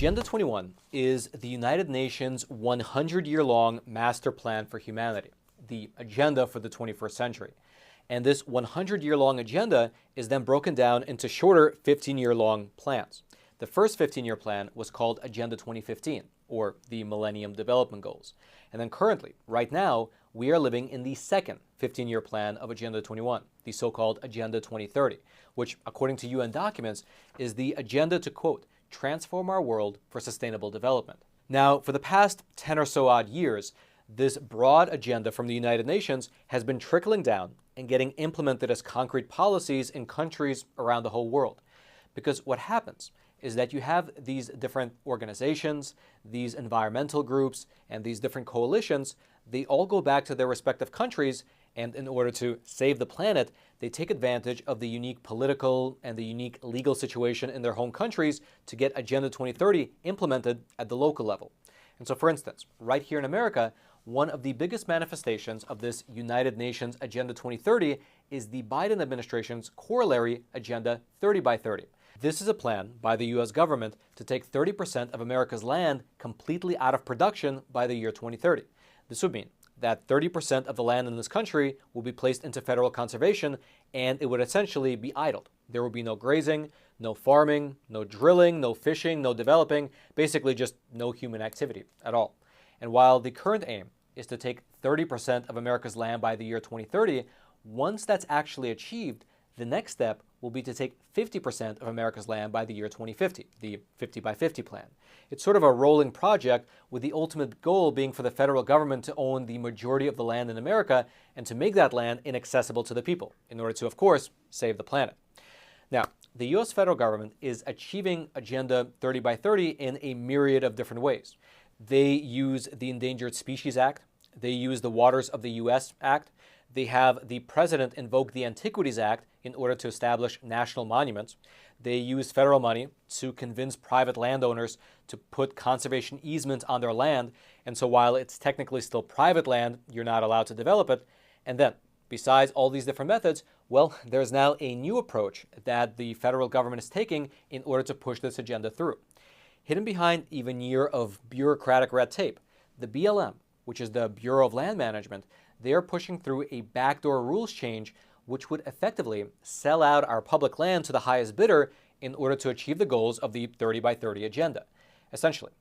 Agenda 21 is the United Nations 100-year-long master plan for humanity, the agenda for the 21st century. And this 100-year-long agenda is then broken down into shorter 15-year-long plans. The first 15-year plan was called Agenda 2015, or the Millennium Development Goals. And then currently, right now, we are living in the second 15-year plan of Agenda 21, the so-called Agenda 2030, which, according to UN documents, is the agenda to, quote, transform our world for sustainable development. Now, for the past 10 or so odd years, this broad agenda from the United Nations has been trickling down and getting implemented as concrete policies in countries around the whole world. Because what happens is that you have these different organizations, these environmental groups, and these different coalitions. They all go back to their respective countries, and in order to save the planet, they take advantage of the unique political and the unique legal situation in their home countries to get Agenda 2030 implemented at the local level. And so, for instance, right here in America, one of the biggest manifestations of this United Nations Agenda 2030 is the Biden administration's corollary Agenda 30 by 30. This is a plan by the U.S. government to take 30% of America's land completely out of production by the year 2030. This would mean that 30% of the land in this country will be placed into federal conservation, and it would essentially be idled. There will be no grazing, no farming, no drilling, no fishing, no developing, basically just no human activity at all. And while the current aim is to take 30% of America's land by the year 2030, once that's actually achieved, the next step will be to take 50% of America's land by the year 2050, the 50 by 50 plan. It's sort of a rolling project with the ultimate goal being for the federal government to own the majority of the land in America and to make that land inaccessible to the people in order to, of course, save the planet. Now, the U.S. federal government is achieving Agenda 30 by 30 in a myriad of different ways. They use the Endangered Species Act. They use the Waters of the U.S. Act. They have the president invoke the Antiquities Act in order to establish national monuments. They use federal money to convince private landowners to put conservation easements on their land. And so while it's technically still private land, you're not allowed to develop it. And then, besides all these different methods, well, there's now a new approach that the federal government is taking in order to push this agenda through. Hidden behind even a year of bureaucratic red tape, the BLM, which is the Bureau of Land Management, they are pushing through a backdoor rules change which would effectively sell out our public land to the highest bidder in order to achieve the goals of the 30 by 30 agenda. Essentially,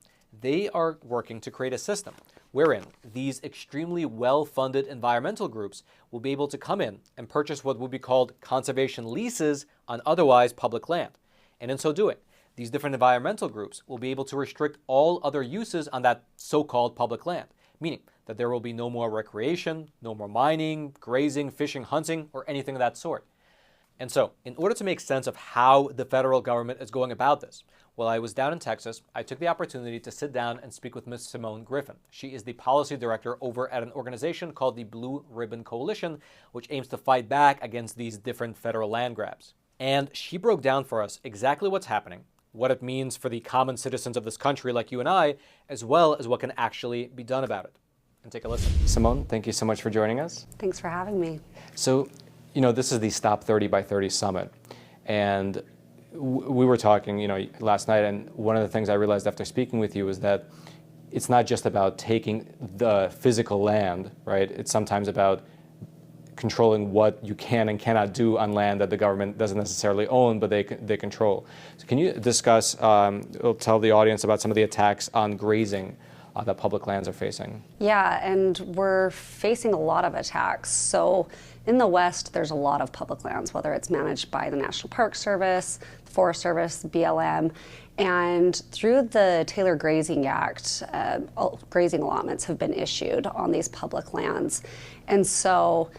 they are working to create a system wherein these extremely well-funded environmental groups will be able to come in and purchase what would be called conservation leases on otherwise public land. And in so doing, these different environmental groups will be able to restrict all other uses on that so-called public land, meaning that there will be no more recreation, no more mining, grazing, fishing, hunting, or anything of that sort. And so, in order to make sense of how the federal government is going about this, while I was down in Texas, I took the opportunity to sit down and speak with Ms. Simone Griffin. She is the policy director over at an organization called the Blue Ribbon Coalition, which aims to fight back against these different federal land grabs. And she broke down for us exactly what's happening, what it means for the common citizens of this country like you and I, as well as what can actually be done about it. And take a listen. Simone, thank you so much for joining us. Thanks for having me. So, this is the Stop 30 by 30 Summit. And we were talking, last night, and one of the things I realized after speaking with you is that it's not just about taking the physical land, right? It's sometimes about controlling what you can and cannot do on land that the government doesn't necessarily own, but they control. So can you discuss, tell the audience about some of the attacks on grazing that public lands are facing? Yeah, and we're facing a lot of attacks. So in the West, there's a lot of public lands, whether it's managed by the National Park Service, the Forest Service, BLM, and through the Taylor Grazing Act, grazing allotments have been issued on these public lands. And so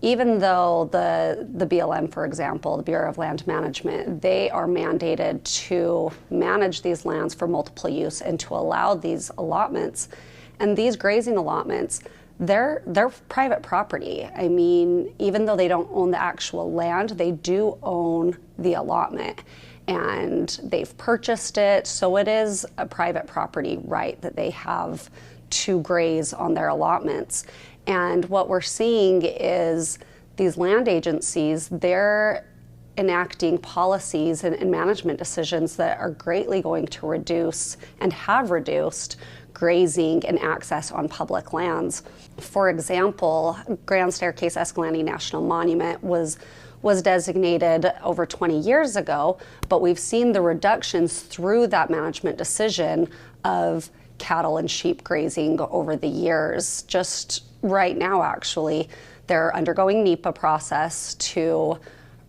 even though the BLM, for example, the Bureau of Land Management, they are mandated to manage these lands for multiple use and to allow these allotments. And these grazing allotments, they're private property. I mean, even though they don't own the actual land, they do own the allotment. And they've purchased it, so it is a private property right that they have to graze on their allotments. And what we're seeing is these land agencies, they're enacting policies and management decisions that are greatly going to reduce and have reduced grazing and access on public lands. For example, Grand Staircase Escalante National Monument was designated over 20 years ago, but we've seen the reductions through that management decision of cattle and sheep grazing over the years. Just right now, actually, they're undergoing NEPA process to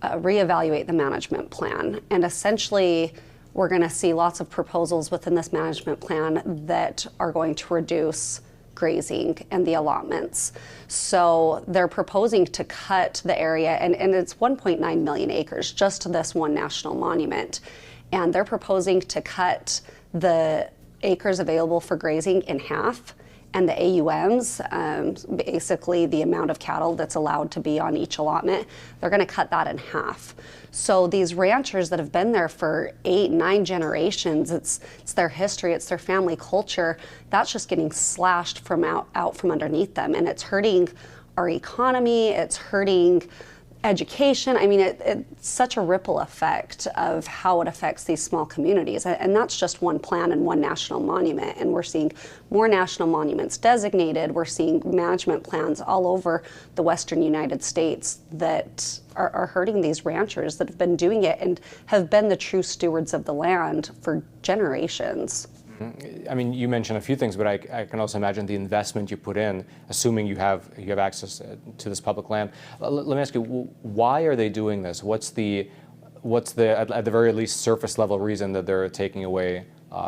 reevaluate the management plan. And essentially, we're going to see lots of proposals within this management plan that are going to reduce grazing and the allotments. So they're proposing to cut the area, and it's 1.9 million acres, just this one national monument. And they're proposing to cut the acres available for grazing in half, and the AUMs, basically the amount of cattle that's allowed to be on each allotment, they're going to cut that in half. So these ranchers that have been there for 8, 9 generations, it's their history, it's their family culture, that's just getting slashed from out from underneath them, and it's hurting our economy, it's hurting education. I mean, it's such a ripple effect of how it affects these small communities. And that's just one plan and one national monument. And we're seeing more national monuments designated. We're seeing management plans all over the Western United States that are hurting these ranchers that have been doing it and have been the true stewards of the land for generations. I mean, you mentioned a few things, but I can also imagine the investment you put in, assuming you have access to this public land. Let me ask you, why are they doing this? What's the at the very least surface level reason that they're taking away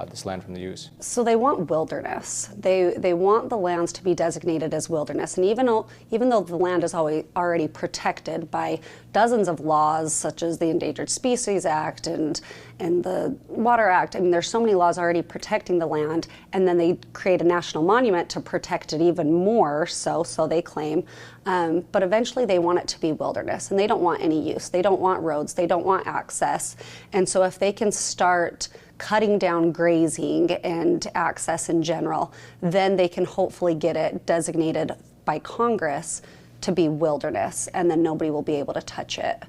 this land from the use? So they want wilderness. They want the lands to be designated as wilderness, and even though the land is already protected by dozens of laws, such as the Endangered Species Act and the Water Act. I mean, there's so many laws already protecting the land, and then they create a national monument to protect it even more. So they claim, but eventually they want it to be wilderness, and they don't want any use. They don't want roads. They don't want access, and so if they can start cutting down grazing and access in general, then they can hopefully get it designated by Congress to be wilderness, and then nobody will be able to touch it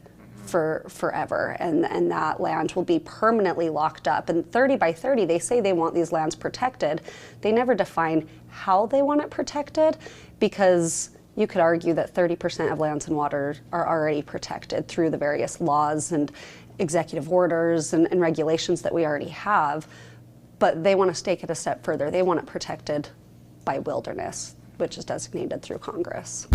for forever, and that land will be permanently locked up. And 30 by 30, they say they want these lands protected. They never define how they want it protected, because you could argue that 30% of lands and water are already protected through the various laws and executive orders and regulations that we already have, but they want to take it a step further. They want it protected by wilderness, which is designated through Congress.